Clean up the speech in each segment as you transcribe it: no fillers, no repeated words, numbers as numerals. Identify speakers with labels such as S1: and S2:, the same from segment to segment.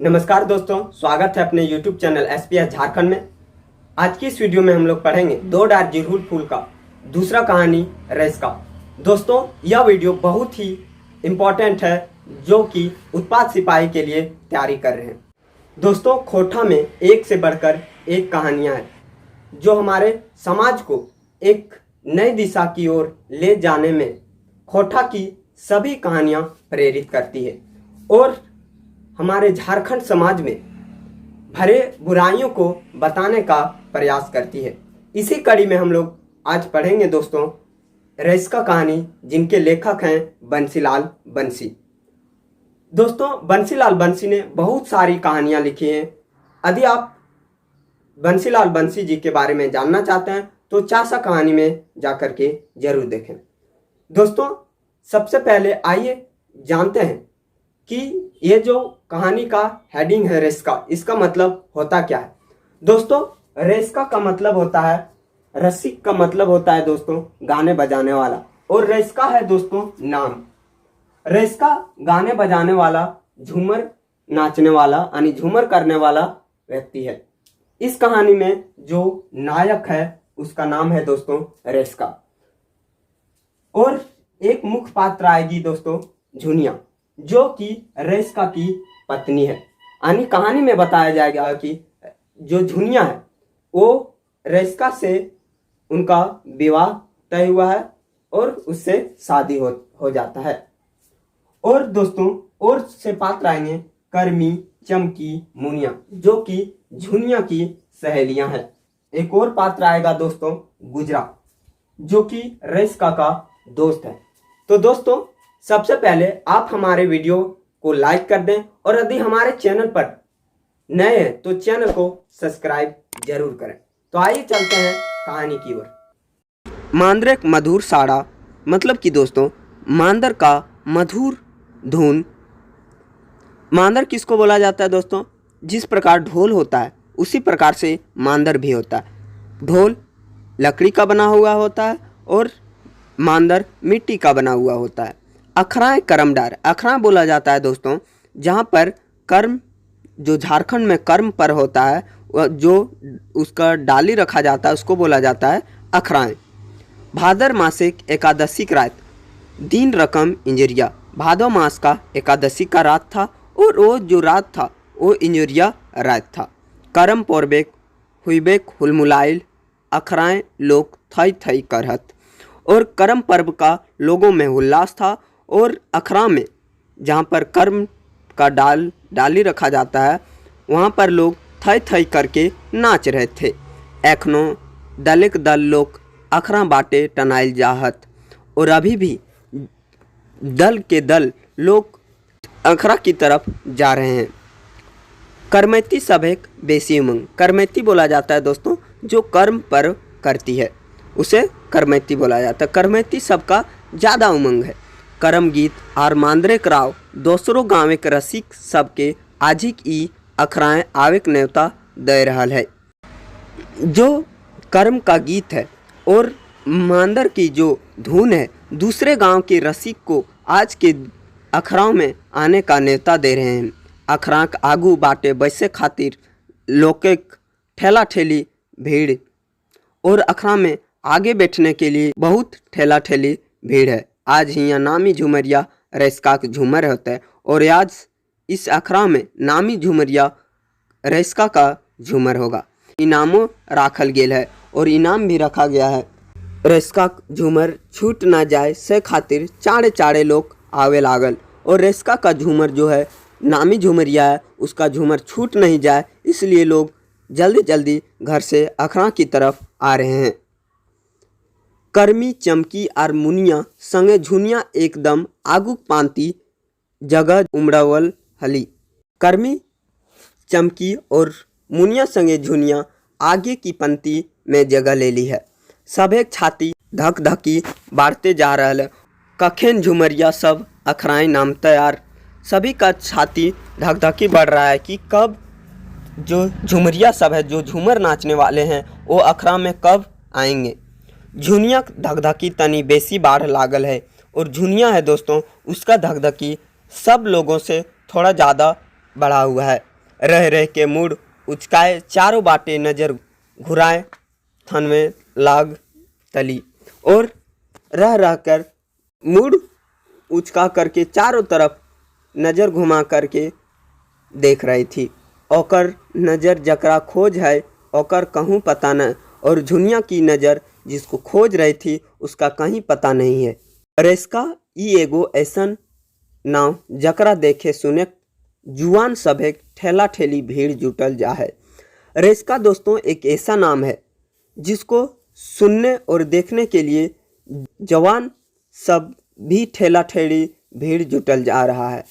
S1: नमस्कार दोस्तों, स्वागत है अपने YouTube चैनल SPS झारखंड में। आज की इस वीडियो में हम लोग पढ़ेंगे दो डार जिरहुल फूल का दूसरा कहानी रईस का। दोस्तों, यह वीडियो बहुत ही इम्पोर्टेंट है जो कि उत्पाद सिपाही के लिए तैयारी कर रहे हैं। दोस्तों, खोटा में एक से बढ़कर एक कहानियाँ हैं जो हमारे समाज को एक नई दिशा की ओर ले जाने में खोटा की सभी कहानियाँ प्रेरित करती है और हमारे झारखंड समाज में भरे बुराइयों को बताने का प्रयास करती है। इसी कड़ी में हम लोग आज पढ़ेंगे दोस्तों रईस का कहानी, जिनके लेखक हैं बंसीलाल बंसी। दोस्तों, बंसीलाल बंसी ने बहुत सारी कहानियां लिखी हैं। यदि आप बंसीलाल बंसी जी के बारे में जानना चाहते हैं तो चासा कहानी में जाकर के जरूर देखें। दोस्तों, सबसे पहले आइए जानते हैं कि ये जो कहानी का हेडिंग है रईस का, इसका मतलब होता क्या है। दोस्तों, रईस का मतलब होता है, रसिक का मतलब होता है दोस्तों गाने बजाने वाला, और रईस का है दोस्तों नाम। रईस का गाने बजाने वाला, झूमर नाचने वाला यानी झूमर करने वाला व्यक्ति है। इस कहानी में जो नायक है उसका नाम है दोस्तों रईस का, और एक मुख्य पात्र आएगी दोस्तों झुनिया, जो कि रईस का की पत्नी है। यानी कहानी में बताया जाएगा कि जो झुनिया है वो रईस का से उनका विवाह तय हुआ है और उससे शादी हो जाता है। और दोस्तों, और से पात्र आएंगे कर्मी, चमकी, मुनिया, जो कि झुनिया की सहेलियां हैं। एक और पात्र आएगा दोस्तों गुजरा, जो कि रईस का दोस्त है। तो दोस्तों, सबसे पहले आप हमारे वीडियो को लाइक कर दें, और यदि हमारे चैनल पर नए हैं तो चैनल को सब्सक्राइब जरूर करें। तो आइए चलते हैं कहानी की ओर। मांदर मधुर साड़ा, मतलब कि दोस्तों मांदर का मधुर धुन। मांदर किसको बोला जाता है दोस्तों? जिस प्रकार ढोल होता है उसी प्रकार से मांदर भी होता है। ढोल लकड़ी का बना हुआ होता है और मांदर मिट्टी का बना हुआ होता है। अखराएं कर्मडार, अखरा बोला जाता है दोस्तों जहाँ पर कर्म, जो झारखंड में कर्म पर होता है, वह जो उसका डाली रखा जाता है उसको बोला जाता है अखराएं। भादर मासिक एकादशी की रात, दिन रकम इंजरिया। भादो मास का एकादशी का रात था और वो जो रात था वो इंजरिया रात था। कर्म पौरबेक हुईबेक हुलमुलाइल, अखराएं लोग थई थई करहत। और कर्म पर्व का लोगों में उल्लास था, और अखरा में जहाँ पर कर्म का डाली रखा जाता है वहाँ पर लोग थई थई करके नाच रहे थे। एखनो दलिक दल लोग अखरा बाटे टनाइल जाहत, और अभी भी दल के दल लोग अखरा की तरफ जा रहे हैं। कर्मैती सभेक बेसी उमंग, कर्मैती बोला जाता है दोस्तों जो कर्म पर करती है उसे कर्मैती बोला जाता है। कर्मैती सबका ज़्यादा उमंग है। कर्म गीत और मांदरे कराव दोसरों गाँव के रसिक सबके आजिक ई अखराएं आवेक न्योता दे रहल है। जो कर्म का गीत है और मांदर की जो धुन है दूसरे गांव के रसिक को आज के अखराओं में आने का न्योता दे रहे हैं। अखराक आगू बाटे बैसे खातिर लोकेक ठेला ठेली भीड़, और अखरा में आगे बैठने के लिए बहुत ठेला ठेली भीड़ है। आज हियाँ नामी झुमरिया रईस का झूमर होता है, और आज इस अखरा में नामी झुमरिया रईस का झूमर होगा। इनामों राखल गेल है और इनाम भी रखा गया है। रईस का झूमर छूट ना जाए से खातिर चारे चारे लोग आवे लागल, और रईस का झूमर जो है नामी झुमरिया है उसका झूमर छूट नहीं जाए, इसलिए लोग जल्दी जल्दी घर से अखरा की तरफ आ रहे हैं। कर्मी, चमकी और मुनिया संगे झुनिया एकदम आगुक पांति जगह उमड़वल हली। कर्मी, चमकी और मुनिया संगे झुनिया आगे की पंक्ति में जगह ले ली है। सभे छाती धक धकी बढ़ते जा रहा है। कखेन झुमरिया सब अखराएं नाम तैयार, सभी का छाती धक धकी बढ़ रहा है कि कब जो झुमरिया सब है, जो झूमर नाचने वाले हैं, वो अखरा में कब आएंगे। झुनिया धकधकी तनी बेसी बाढ़ लागल है, और झुनिया है दोस्तों उसका धकधकी सब लोगों से थोड़ा ज़्यादा बढ़ा हुआ है। रह रह के मूड उचकाए चारों बाटे नजर घुराए थन में लाग तली, और रह रह कर मूड उचका करके चारों तरफ नज़र घुमा करके देख रही थी। ओकर नज़र जकरा खोज है ओकर कहूँ पता न, और झुनिया की नज़र जिसको खोज रही थी उसका कहीं पता नहीं है। रेस्का ई एगो ऐसन नाव जकरा देखे सुने जुआन सभे ठेला ठेली भीड़ जुटल जा है। रेस्का दोस्तों एक ऐसा नाम है जिसको सुनने और देखने के लिए जवान सब भी ठेला ठेली भीड़ जुटल जा रहा है।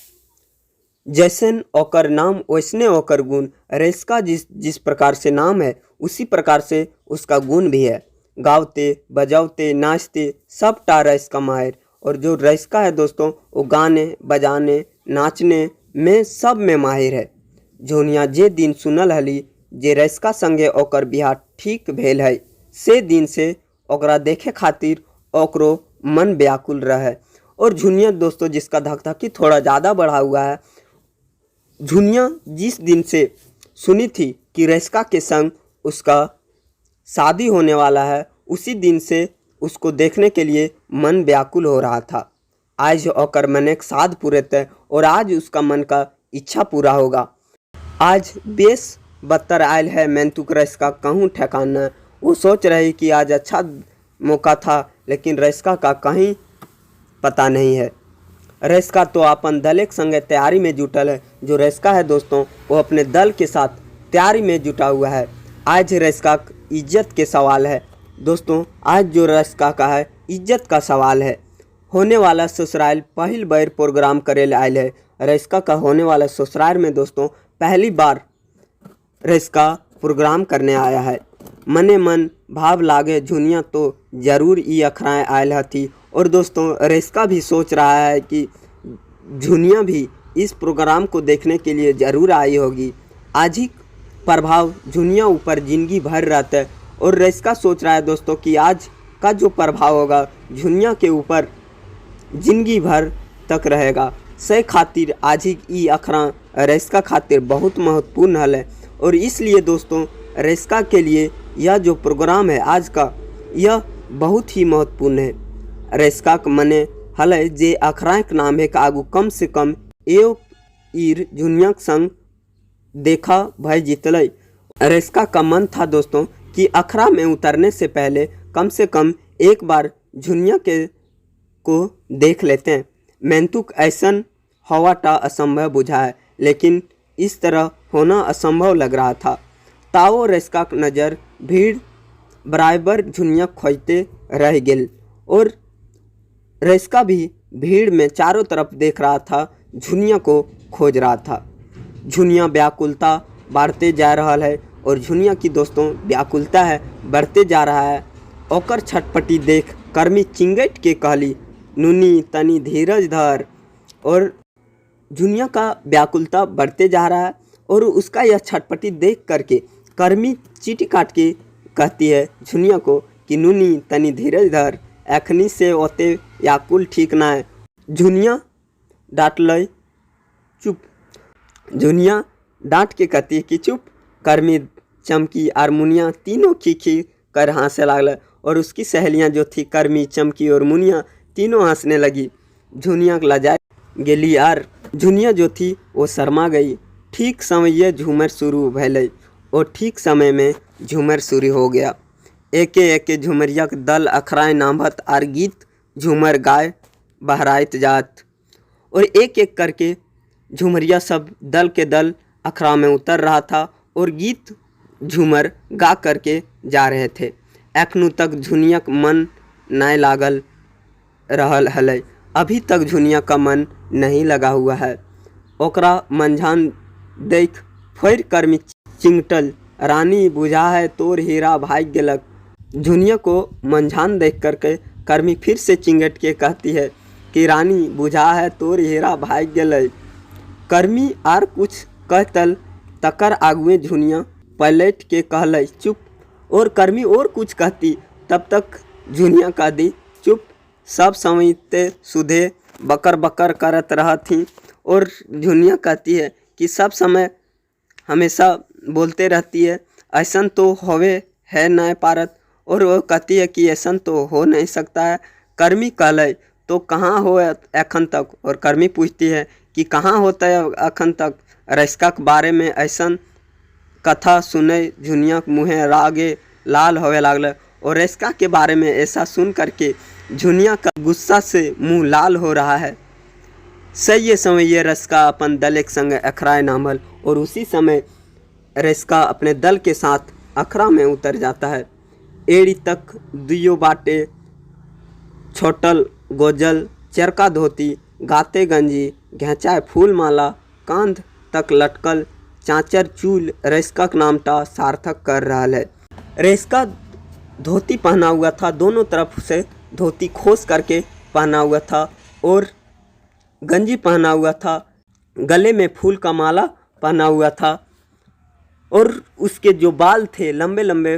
S1: जैसन ओकर नाम वैसने ओकर गुण। रेस्का जिस प्रकार से नाम है उसी प्रकार से उसका गुण भी है। गावते बजावते नाचते सब टा रेस्का माहिर, और जो रेस्का है दोस्तों वो गाने बजाने नाचने में सब में माहिर है। झुनिया जे दिन सुनल हली जे रेस्का संगे ओकर बियाह ठीक भेल है, से दिन से ओकरा देखे खातिर ओकरो मन व्याकुल रहे। और झुनिया दोस्तों जिसका धकधकी थोड़ा ज़्यादा बढ़ा हुआ है, झुनिया जिस दिन से सुनी थी कि रेस्का के संग उसका शादी होने वाला है, उसी दिन से उसको देखने के लिए मन व्याकुल हो रहा था। आज ओकर मन एक साध पूरत है और आज उसका मन का इच्छा पूरा होगा। आज बेस बदतर आयल है मेंतुक रेस्का कहूँ ठिकाना। वो सोच रही कि आज अच्छा मौका था, लेकिन रेस्का का कहीं पता नहीं है। रेस्का तो अपन दल के संगे तैयारी में जुटल है। जो रेस्का है दोस्तों वो अपने दल के साथ तैयारी में जुटा हुआ है। आज रेस्का इज्जत के सवाल है दोस्तों। आज जो रेस्का का है इज्जत का सवाल है। होने वाला ससुराल पहली बार प्रोग्राम करे आयल है। रेस्का का होने वाला ससुराल में दोस्तों पहली बार रेस्का प्रोग्राम करने आया है। मने मन भाव लागे झुनिया तो जरूर ई अखराएँ आयल हथी। और दोस्तों रेस्का भी सोच रहा है कि झुनिया भी इस प्रोग्राम को देखने के लिए ज़रूर आई होगी। आज ही प्रभाव झुनिया ऊपर जिंदगी भर रहता है, और रेस्का सोच रहा है दोस्तों कि आज का जो प्रभाव होगा झुनिया के ऊपर जिंदगी भर तक रहेगा। से खातिर आज ही ई अखरा रेस्का खातिर बहुत महत्वपूर्ण हल है, और इसलिए दोस्तों रेस्का के लिए यह जो प्रोग्राम है आज का यह बहुत ही महत्वपूर्ण है। रेस्का के मने हल जे अखरा के नाम है आगू कम से कम एव ईर झुनिया के संग देखा भय जीतल। रेस्का का मन था दोस्तों कि अखरा में उतरने से पहले कम से कम एक बार झुनिया के को देख लेते हैं। मेंतुक ऐसन हवाटा असंभव बुझा है, लेकिन इस तरह होना असंभव लग रहा था। ताओ रेस्का की नज़र भीड़ बराबर झुनिया खोजते रह गई, और रेस्का भी भीड़ में चारों तरफ देख रहा था, झुनिया को खोज रहा था। झुनिया व्याकुलता बढ़ते जा रहा है, और झुनिया की दोस्तों व्याकुलता है बढ़ते जा रहा है। ओकर छटपटी देख कर्मी चिंगट के कहली, नुनी तनी धीरज धर। और झुनिया का व्याकुलता बढ़ते जा रहा है, और उसका यह छटपटी देख करके कर्मी चीटी काट के कहती है झुनिया को कि नुनी तनी धीरज धर, एखनी से ओते व्याकुल ठीक ना है। झुनिया डांट लय चुप। झुनिया डांट के कहती है कि चुप। कर्मी चमकी और मुनिया तीनों खी कर हंसने लागल, और उसकी सहेलियां जो थी कर्मी चमकी और मुनिया तीनों हंसने लगी। झुनिया लजाए गेली और झुनिया जो थी वो शर्मा गई। ठीक समय झूमर शुरू भैल, और ठीक समय में झूमर शुरू हो गया। एके एके झुमरिया के दल अखराए नामत और गीत झूमर गाय बहराइत जात, और एक एक करके झुमरिया सब दल के दल अखरा में उतर रहा था और गीत झूमर गा करके जा रहे थे। एखनू तक झुनिया का मन नहीं लागल रहल हलै। अभी तक झुनिया का मन नहीं लगा हुआ है। ओकरा मंझान देख फिर कर्मी चिंगटल, रानी बुझा है तोर हीरा भाग गेलक। झुनिया को मंझान देख करके कर्मी फिर से चिंगट के कहती है कि रानी बुझा है तोर हीरा भाग गेल। कर्मी आर कुछ कहतल तकर आगुए झुनिया पलट के कहल चुप, और कर्मी और कुछ कहती तब तक झुनिया कह दी चुप। सब समझते सुधे बकर बकर करत रहा थी, और झुनिया कहती है कि सब समय हमेशा बोलते रहती है ऐसन तो होवे है न पारत, और वो कहती है कि ऐसन तो हो नहीं सकता है। कर्मी कहले तो कहाँ हो एखन तक, और कर्मी पूछती है कि कहाँ होता है अखन तक। रसिका के बारे में ऐसन कथा सुने झुनिया के मुँहे रागे लाल होवे लागल, और रसिका के बारे में ऐसा सुन करके झुनिया का गुस्सा से मुंह लाल हो रहा है। सही ये समय ये रसिका अपन दल एक संग अखराए नामल, और उसी समय रसिका अपने दल के साथ अखरा में उतर जाता है। एड़ी तक दुयो बाटे छोटल गोजल चरका धोती गाते गंजी घेचाए फूल माला कांध तक लटकल चाँचर चूल रसिका का नामटा सार्थक कर रहा है। रसिका धोती पहना हुआ था, दोनों तरफ से धोती खोस करके पहना हुआ था और गंजी पहना हुआ था, गले में फूल का माला पहना हुआ था, और उसके जो बाल थे लंबे लंबे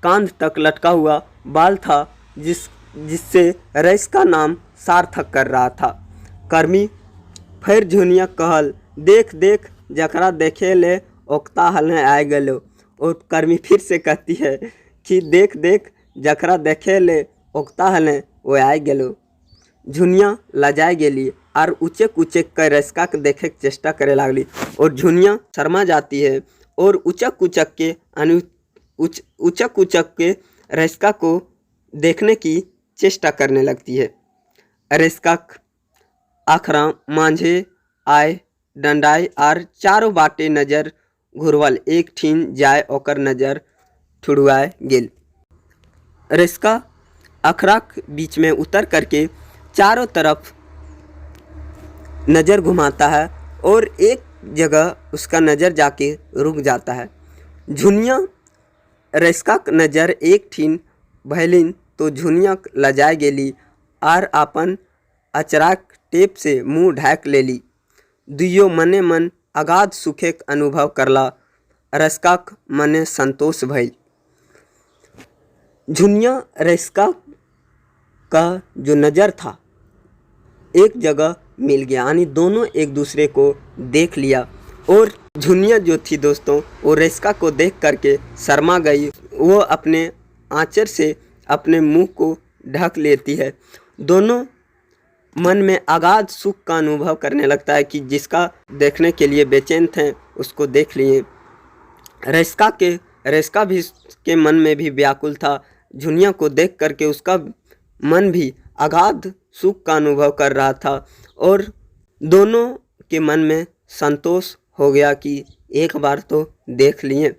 S1: कांध तक लटका हुआ बाल था, जिससे रसिका नाम सार्थक कर रहा था। कर्मी फिर झुनिया कहल देख देख जकरा देखे ले ओकता हलने आए गलो, और कर्मी फिर से कहती है कि देख देख जकरा देखे ले ओकता हलने वो आए गलो। झुनिया लजाए गेली और उचक उचक कर रसिका के देखे के चेष्टा करे लागली, और झुनिया शर्मा जाती है और उचक उचक के रसिका को देखने की चेष्टा करने लगती है। रसिका आखरा मांझे आए डंडाई और चारों बाटे नजर घुरवल, एक ठीन जाए ओकर नजर ठुड़वाए गेल। रसिका अखरा के बीच में उतर करके चारों तरफ नज़र घुमाता है और एक जगह उसका नज़र जाके रुक जाता है। झुनिया रसिका का नज़र एक ठीन भैलिन तो झुनिया लजाए गेली और अपन अचराक टेप से मुंह ढाक लेली। दुइयो मने मन अगाध सुखे के अनुभव करला। रसिका मने संतोष भइल। झुनिया रसिका का जो नज़र था एक जगह मिल गया, यानी दोनों एक दूसरे को देख लिया, और झुनिया जो थी दोस्तों वो रसिका को देख करके शर्मा गई। वो अपने आंचर से अपने मुंह को ढक लेती है। दोनों मन में अगाध सुख का अनुभव करने लगता है कि जिसका देखने के लिए बेचैन थे उसको देख लिए। रसिका भी के मन में भी व्याकुल था। झुनिया को देख करके उसका मन भी अगाध सुख का अनुभव कर रहा था, और दोनों के मन में संतोष हो गया कि एक बार तो देख लिए।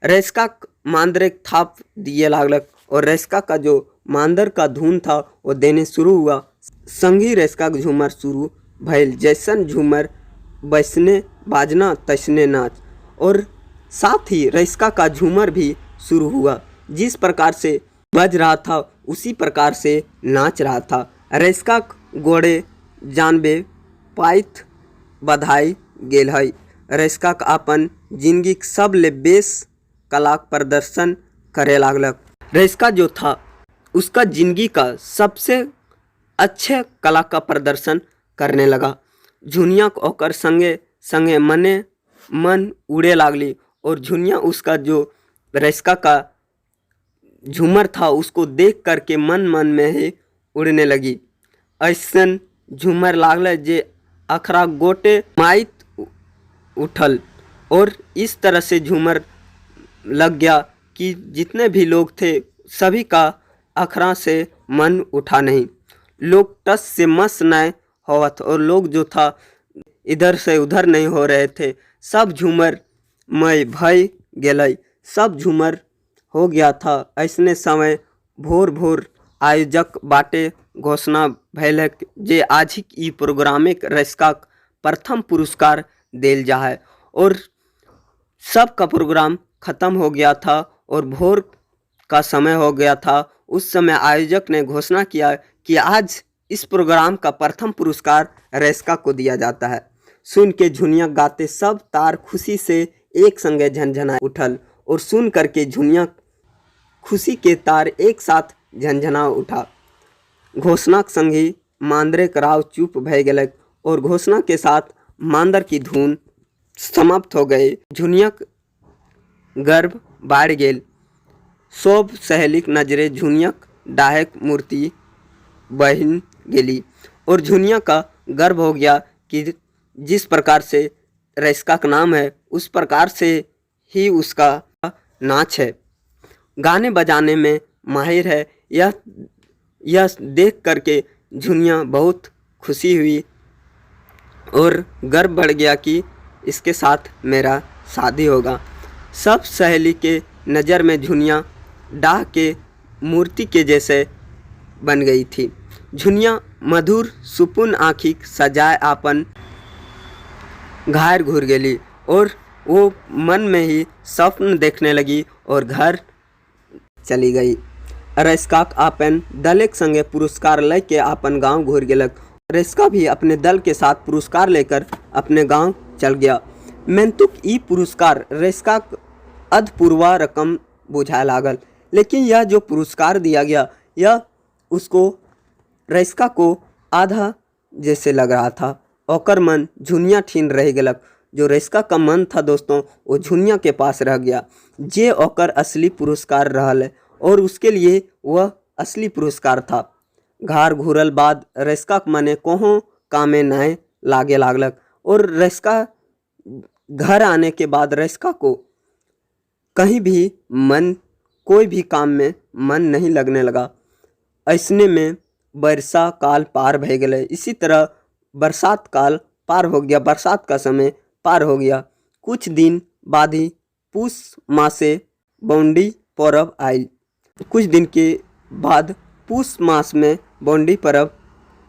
S1: रसिका मांदरे थाप दिए लागलक, और रसिका का जो मांदर का धुन था वो देने शुरू हुआ। संगी रसिका का झूमर शुरू भइल, जैसन झूमर बैसने बाजना तैसने नाच, और साथ ही रसिका का झूमर भी शुरू हुआ। जिस प्रकार से बज रहा था उसी प्रकार से नाच रहा था। रसिका गोड़े जानबे पाइत बधाई गेल है। रसिका अपन जिंदगी के सब ले बेस कला प्रदर्शन करे लागलक। रसिका जो था उसका जिंदगी का सबसे अच्छे कला का प्रदर्शन करने लगा। झुनिया को ओकर संगे संगे मने मन उड़े लागली, और झुनिया उसका जो रसिका का झूमर था उसको देख करके मन में ही उड़ने लगी। ऐसन झूमर लागल जे अखरा गोटे माइत उठल, और इस तरह से झूमर लग गया कि जितने भी लोग थे सभी का अखरा से मन उठा नहीं। लोग टस से मस नहीं होवत, और लोग जो था इधर से उधर नहीं हो रहे थे। सब झूमर मय भय गेलय, सब झूमर हो गया था। ऐसने समय भोर भोर आयोजक बाटे घोषणा भैल जे आज ही ई प्रोग्राम रसिका प्रथम पुरस्कार देल जा है, और सबका प्रोग्राम ख़त्म हो गया था और भोर का समय हो गया था। उस समय आयोजक ने घोषणा किया कि आज इस प्रोग्राम का प्रथम पुरस्कार रसिका को दिया जाता है। सुन के झुनिया गाते सब तार खुशी से एक संगे झनझना उठल, और सुन करके झुनिया खुशी के तार एक साथ झनझना उठा। घोषणा के संगी मांदरे कराव चुप भय गलक, और घोषणा के साथ मांदर की धुन समाप्त हो गए। झुनियाक गर्भ बाढ़ गेल। सब सहेलीक नजरे झुनियाक डाहक मूर्ति बहन गेली और झुनिया का गर्व हो गया कि जिस प्रकार से रईस्का का नाम है उस प्रकार से ही उसका नाच है, गाने बजाने में माहिर है। यह देख करके झुनिया बहुत खुशी हुई और गर्व बढ़ गया कि इसके साथ मेरा शादी होगा। सब सहेली के नज़र में झुनिया डाह के मूर्ति के जैसे बन गई थी। झुनिया मधुर सुपुन आँखी सजाए आपन घर घूर गेली और वो मन में ही स्वप्न देखने लगी और घर चली गई। रईस्काक आपन दलक संगे पुरस्कार लेके आपन गांव घूर गेलक। रईस्का भी अपने दल के साथ पुरस्कार लेकर अपने गांव चल गया। मेंतुक ई पुरस्कार रईस्काक अधपूर्वा रकम बुझाए लागल, लेकिन यह जो पुरस्कार दिया गया यह उसको रईस्का को आधा जैसे लग रहा था। ओकर मन झुनिया ठीन रह गेलक। जो रईस्का का मन था दोस्तों वो झुनिया के पास रह गया, जे ओकर असली पुरस्कार रहल है और उसके लिए वह असली पुरस्कार था। घर घूरल बाद रईस्का के मने कोहों कामे नाय लागे लागलक और रईस्का घर आने के बाद रईस्का को कहीं भी कोई भी काम में मन नहीं लगने लगा। ऐसने में वर्षा काल पार भय गए। इसी तरह बरसात काल पार हो गया, बरसात का समय पार हो गया। कुछ दिन बाद ही पूस मासे बौंडी पर्व आयल। कुछ दिन के बाद पूस मास में बौंडी पर्व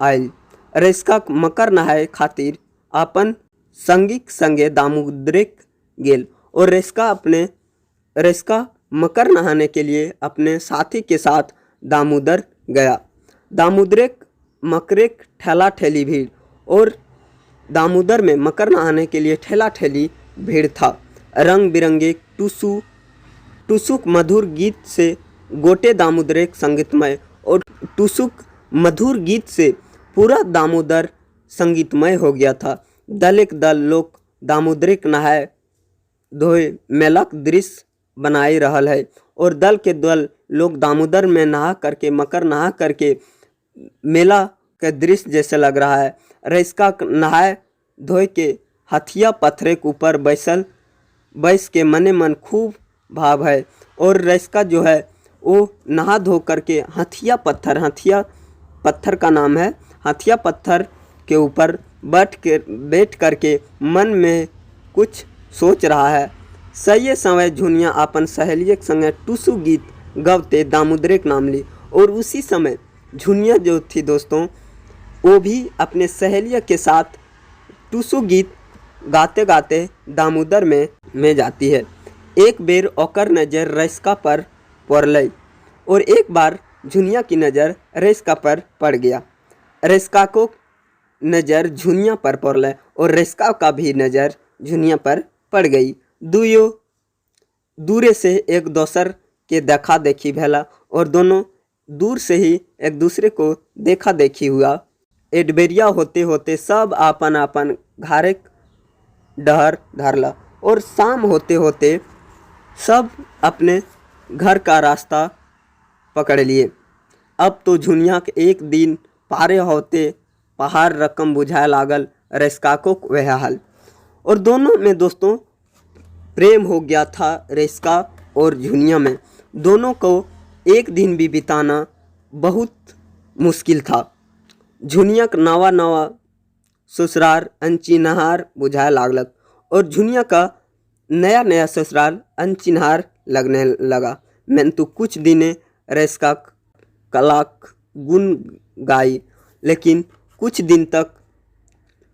S1: आयल। रईस्का मकर नहाए खातिर अपन संगीक संगे दामोदरेक गेल और रईस्का मकर नहाने के लिए अपने साथी के साथ दामोदर गया। दामोदरेक मकरेक ठेला ठेली भीड़ और दामोदर में मकर नहाने के लिए ठेला ठेली भीड़ था। रंग बिरंगे टुसुक मधुर गीत से गोटे दामोदरेक संगीतमय और टुसुक मधुर गीत से पूरा दामोदर संगीतमय हो गया था। दल दल लोग दामोदरेक नहाए धोए मेलक दृश्य बनाई रहल है और दल के दल लोग दामोदर में नहा करके मकर नहा करके मेला के दृश्य जैसे लग रहा है। रईस्का नहाए धोए के हथिया पत्थरे के ऊपर बैस के मने मन खूब भाव है और रईस्का जो है वो नहा धो करके हथिया पत्थर का नाम है, हथिया पत्थर के ऊपर बैठ करके मन में कुछ सोच रहा है। सही समय झुनिया अपन सहेलिया के संगे टुसु गीत गवते दामोदरेक नाम ली और उसी समय झुनिया जो थी दोस्तों वो भी अपने सहेलिया के साथ टुसु गीत गाते गाते दामोदर में जाती है। एक बेर ओकर नज़र रईस्का पर पड़ल और एक बार झुनिया की नज़र रईस्का पर पड़ गया। रईस्का को नज़र झुनिया पर पड़ल और रईस्का का भी नज़र झुनिया पर पड़ गई। दुयो दूरे से एक दूसर के देखा देखी भेला और दोनों दूर से ही एक दूसरे को देखा देखी हुआ। एडबेरिया होते होते सब आपन घारे डहर धरला और शाम होते होते सब अपने घर का रास्ता पकड़ लिए। अब तो झुनिया के एक दिन पारे होते पहाड़ रकम बुझाए लागल रईस्का को वह हाल और दोनों में दोस्तों प्रेम हो गया था। रईस्का और झुनिया में दोनों को एक दिन भी बिताना बहुत मुश्किल था। झुनिया का नवा ससुराल अनचिन्हार बुझाए लागलक और झुनिया का नया ससुराल अनचिन्हार लगने लगा। मैंने तो कुछ दिन रईस्का कलाक गुन गाई, लेकिन कुछ दिन तक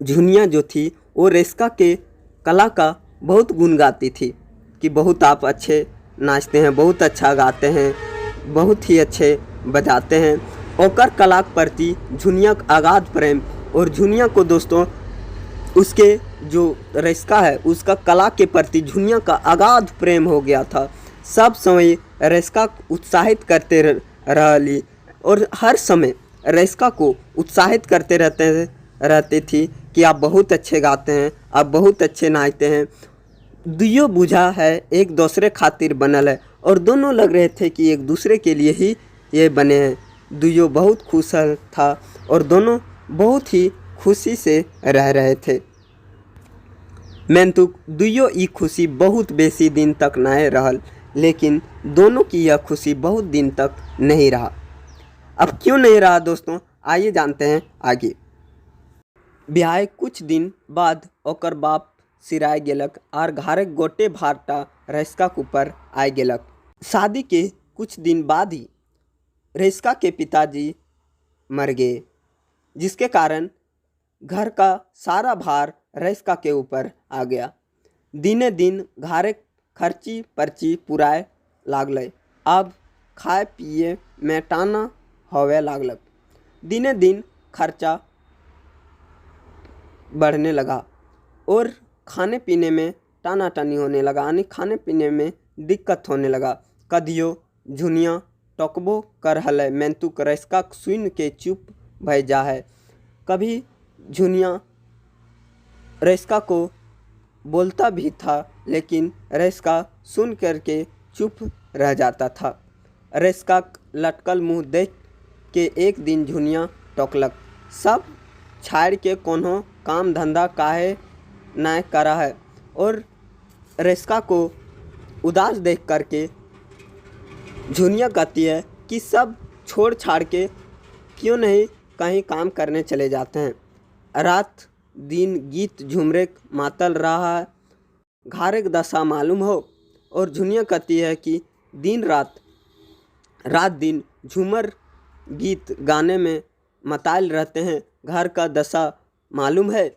S1: झुनिया जो थी वो रईस्का के कला का बहुत गुण गाती थी कि बहुत आप अच्छे नाचते हैं, बहुत अच्छा गाते हैं, बहुत ही अच्छे बजाते हैं। ओकर कला के प्रति झुनिया का अगाध प्रेम और झुनिया को दोस्तों उसके जो रईस्का है उसका कला के प्रति झुनिया का अगाध प्रेम हो गया था। सब समय रईस्का उत्साहित करते रही और हर समय रईस्का को उत्साहित करते रहते थी कि आप बहुत अच्छे गाते हैं, अब बहुत अच्छे नहाते हैं। दुइयो बुझा है एक दूसरे खातिर बनल है और दोनों लग रहे थे कि एक दूसरे के लिए ही ये बने हैं। दुइयो बहुत खुश था और दोनों बहुत ही खुशी से रह रहे थे। मेंतुक दुइयो ई खुशी बहुत बेसी दिन तक नहीं रहल, लेकिन दोनों की यह खुशी बहुत दिन तक नहीं रहा। अब क्यों नहीं रहा दोस्तों, आइए जानते हैं आगे। ब्याह कुछ दिन बाद ओकर बाप सिराय गेलक और घरे गोटे भारटा रेस्का ऊपर आ गेलक। शादी के कुछ दिन बाद ही रेस्का के पिताजी मर गए, जिसके कारण घर का सारा भार रेस्का के ऊपर आ गया। दिने दिन घरे खर्ची पर्ची पुराए लागल। अब खाए पिए में टाना होवे लागलक। दिने दिन खर्चा बढ़ने लगा और खाने पीने में टाना टानी होने लगा, यानी खाने पीने में दिक्कत होने लगा। कदियो झुनिया टोकबो कर हल मेंतुक रेस्का सुन के चुप भय जा है। कभी झुनिया रेस्का को बोलता भी था, लेकिन रेस्का सुन करके चुप रह जाता था। रेस्का लटकल मुंह देख के एक दिन झुनिया टोकलक, सब छाड़ के कोनो काम धंधा काहे न करा है। और रेस्का को उदास देख करके झुनिया कहती है कि सब छोड़ छाड़ के क्यों नहीं कहीं काम करने चले जाते हैं। रात दिन गीत झुमरे मातल रहा है, घारे दशा मालूम हो। और झुनिया कहती है कि दिन रात दिन झूमर गीत गाने में मताल रहते हैं, घर का दशा मालूम है।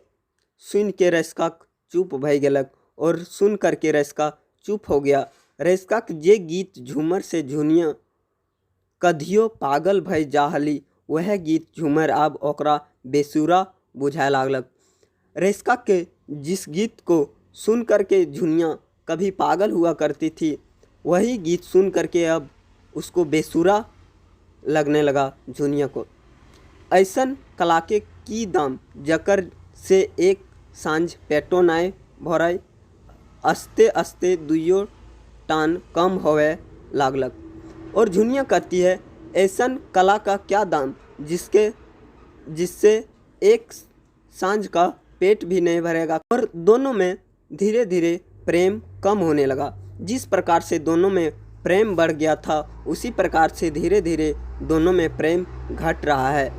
S1: सुन के रेस्का चुप भय गेलक और सुन करके रेस्का चुप हो गया। रेस्का जे गीत झूमर से झुनिया कधियो पागल भय जाहली, वह गीत झूमर अब ओकरा बेसुरा बुझाए लागलक। रेस्का के जिस गीत को सुन करके झुनिया कभी पागल हुआ करती थी, वही गीत सुन करके अब उसको बेसुरा लगने लगा झुनिया को। ऐसन कलाके की दाम जकर से एक सांझ पेटो नाय भरय, अस्ते अस्ते दुइयो टान कम होवे लागलक। और झुनिया कहती है ऐसन कला का क्या दाम जिससे एक सांझ का पेट भी नहीं भरेगा। और दोनों में धीरे धीरे प्रेम कम होने लगा। जिस प्रकार से दोनों में प्रेम बढ़ गया था, उसी प्रकार से धीरे धीरे दोनों में प्रेम घट रहा है।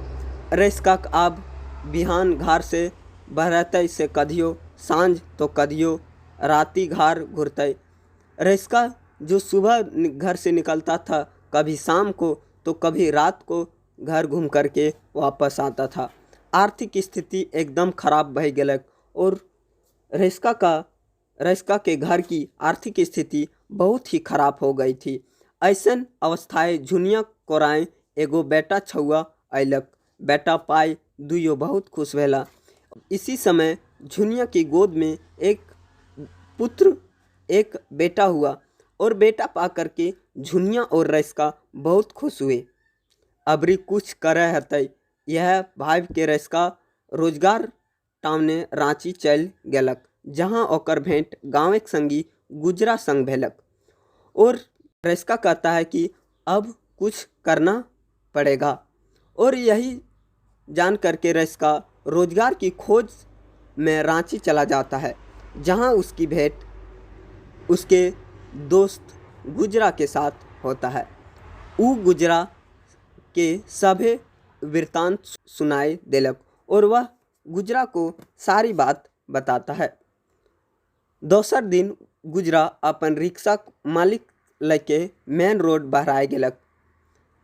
S1: रेस्का अब बिहान घर से बहरते से कदियो सांझ तो कदियो राती घर घुरते। रेस्का जो सुबह घर से निकलता था, कभी शाम को तो कभी रात को घर घूम करके वापस आता था। आर्थिक स्थिति एकदम खराब भय गेलक और रेस्का के घर की आर्थिक स्थिति बहुत ही खराब हो गई थी। ऐसन अवस्थाएं झुनिया कोराएं एगो बेटा छुआ अयलक। बेटा पाई दुइयो बहुत खुश भेला। इसी समय झुनिया की गोद में एक पुत्र एक बेटा हुआ और बेटा पा करके झुनिया और रेस्का बहुत खुश हुए। अबरी कुछ करे हतै यह भाई के रेस्का रोजगार टावने रांची चल गेलक, जहां ओकर भेंट गाँव संगी गुजरा संग भेलक। और रेस्का कहता है कि अब कुछ करना पड़ेगा, और यही जान करके रेस्का रोजगार की खोज में रांची चला जाता है, जहां उसकी भेंट उसके दोस्त गुजरा के साथ होता है। वो गुजरा के सभे वृत्तांत सुनाई देलक और वह गुजरा को सारी बात बताता है। दोसर दिन गुजरा अपन रिक्शा मालिक लेके मेन रोड बहराए गेलक।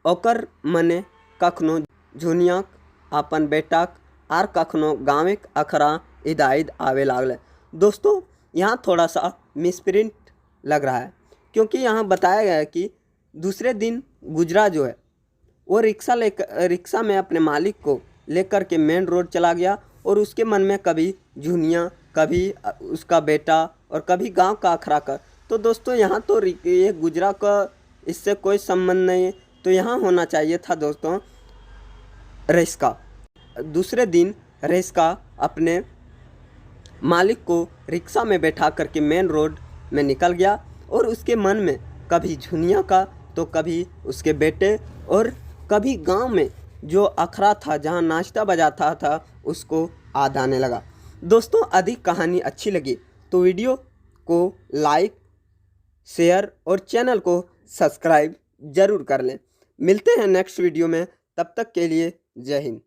S1: ओकर मने कखनो झुनियाक अपन बेटाक आर कखनो गाँवक अखरा इदाइद आवे लागल। दोस्तों यहाँ थोड़ा सा मिसप्रिंट लग रहा है, क्योंकि यहाँ बताया गया है कि दूसरे दिन गुजरा जो है वो रिक्शा में अपने मालिक को लेकर के मेन रोड चला गया और उसके मन में कभी झुनिया, कभी उसका बेटा और कभी गांव का अखरा का। तो दोस्तों यहाँ तो ये गुजरा का इससे कोई संबंध नहीं है, तो यहाँ होना चाहिए था दोस्तों रेस्का। दूसरे दिन रेस्का अपने मालिक को रिक्शा में बैठा करके मेन रोड में निकल गया और उसके मन में कभी झुनिया का तो कभी उसके बेटे और कभी गांव में जो अखड़ा था जहां नाश्ता बजाता था उसको याद आने लगा। दोस्तों, अधिक कहानी अच्छी लगी तो वीडियो को लाइक, शेयर और चैनल को सब्सक्राइब जरूर कर लें। मिलते हैं नेक्स्ट वीडियो में, तब तक के लिए जय हिंद।